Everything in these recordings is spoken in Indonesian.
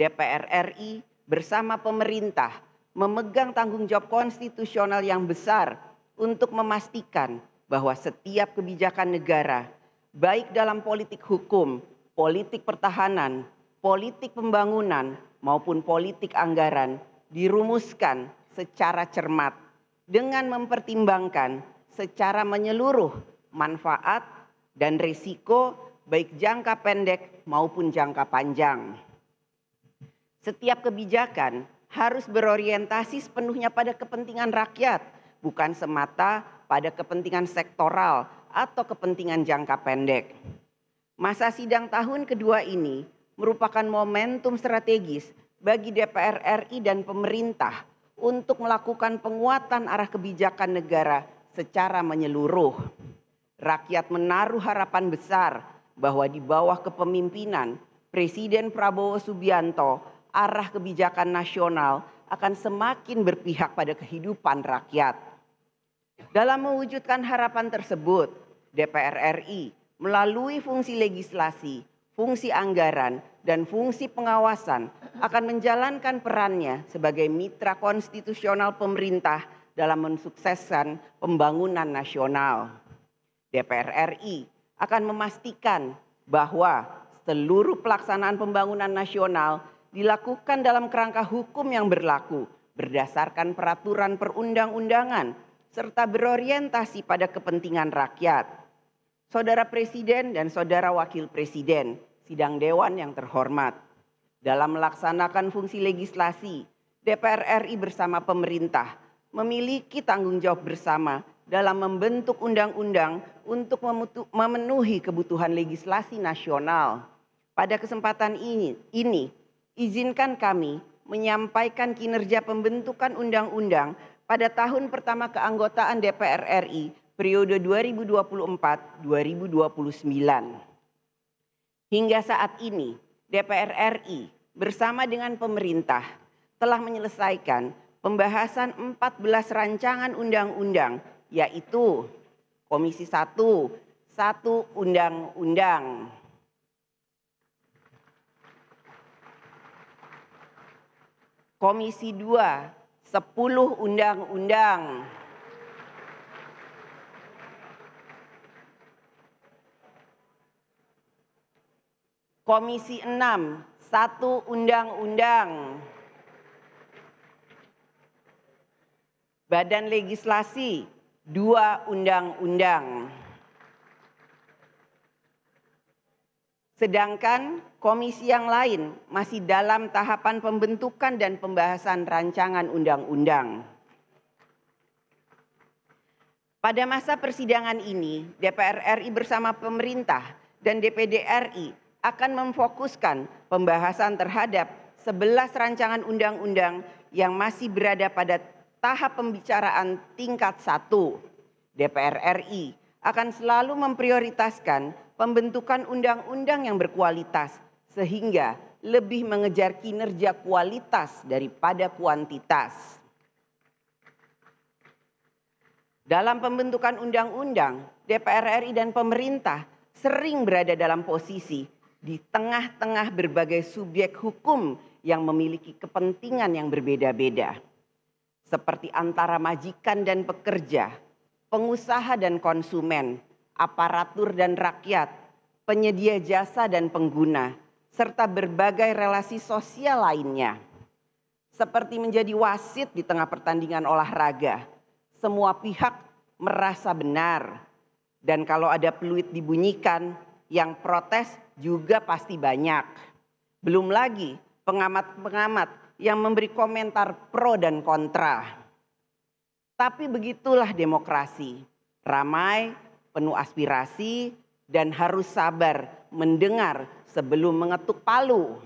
DPR RI bersama pemerintah memegang tanggung jawab konstitusional yang besar untuk memastikan bahwa setiap kebijakan negara, baik dalam politik hukum, politik pertahanan, politik pembangunan, maupun politik anggaran, dirumuskan secara cermat dengan mempertimbangkan secara menyeluruh manfaat dan risiko baik jangka pendek maupun jangka panjang. Setiap kebijakan harus berorientasi sepenuhnya pada kepentingan rakyat, bukan semata pada kepentingan sektoral atau kepentingan jangka pendek. Masa sidang tahun kedua ini merupakan momentum strategis bagi DPR RI dan pemerintah untuk melakukan penguatan arah kebijakan negara secara menyeluruh. Rakyat menaruh harapan besar bahwa di bawah kepemimpinan Presiden Prabowo Subianto, arah kebijakan nasional akan semakin berpihak pada kehidupan rakyat. Dalam mewujudkan harapan tersebut, DPR RI melalui fungsi legislasi, fungsi anggaran, dan fungsi pengawasan akan menjalankan perannya sebagai mitra konstitusional pemerintah dalam mensukseskan pembangunan nasional. DPR RI akan memastikan bahwa seluruh pelaksanaan pembangunan nasional dilakukan dalam kerangka hukum yang berlaku berdasarkan peraturan perundang-undangan serta berorientasi pada kepentingan rakyat. Saudara Presiden dan Saudara Wakil Presiden, sidang dewan yang terhormat, dalam melaksanakan fungsi legislasi, DPR RI bersama pemerintah memiliki tanggung jawab bersama dalam membentuk undang-undang untuk memenuhi kebutuhan legislasi nasional. Pada kesempatan ini, izinkan kami menyampaikan kinerja pembentukan undang-undang pada tahun pertama keanggotaan DPR RI periode 2024-2029. Hingga saat ini, DPR RI bersama dengan pemerintah telah menyelesaikan pembahasan 14 rancangan undang-undang, yaitu Komisi 1, 1 undang-undang. Komisi 2, 10 undang-undang. Komisi 6, 1 undang-undang. Badan Legislasi, 2 undang-undang. Sedangkan komisi yang lain masih dalam tahapan pembentukan dan pembahasan rancangan undang-undang. Pada masa persidangan ini, DPR RI bersama pemerintah dan DPD RI akan memfokuskan pembahasan terhadap 11 rancangan undang-undang yang masih berada pada tahap pembicaraan tingkat 1. DPR RI akan selalu memprioritaskan pembentukan undang-undang yang berkualitas sehingga lebih mengejar kinerja kualitas daripada kuantitas. Dalam pembentukan undang-undang, DPR RI dan pemerintah sering berada dalam posisi di tengah-tengah berbagai subjek hukum yang memiliki kepentingan yang berbeda-beda, seperti antara majikan dan pekerja, pengusaha dan konsumen, aparatur dan rakyat, penyedia jasa dan pengguna, serta berbagai relasi sosial lainnya. Seperti menjadi wasit di tengah pertandingan olahraga, semua pihak merasa benar, dan kalau ada peluit dibunyikan, yang protes juga pasti banyak. Belum lagi pengamat-pengamat yang memberi komentar pro dan kontra. Tapi begitulah demokrasi, ramai, penuh aspirasi, dan harus sabar mendengar sebelum mengetuk palu.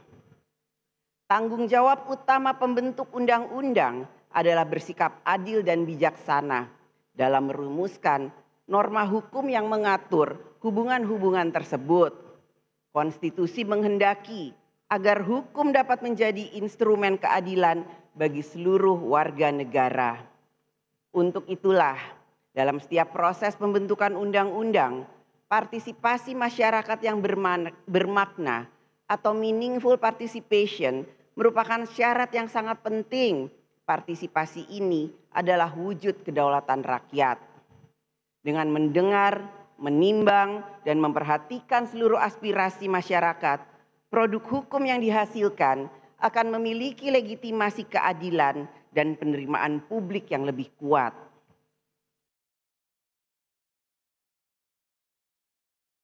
Tanggung jawab utama pembentuk undang-undang adalah bersikap adil dan bijaksana dalam merumuskan norma hukum yang mengatur hubungan-hubungan tersebut. Konstitusi menghendaki agar hukum dapat menjadi instrumen keadilan bagi seluruh warga negara. Untuk itulah, dalam setiap proses pembentukan undang-undang, partisipasi masyarakat yang bermakna atau meaningful participation merupakan syarat yang sangat penting. Partisipasi ini adalah wujud kedaulatan rakyat. Dengan mendengar, menimbang, dan memperhatikan seluruh aspirasi masyarakat, produk hukum yang dihasilkan akan memiliki legitimasi keadilan dan penerimaan publik yang lebih kuat.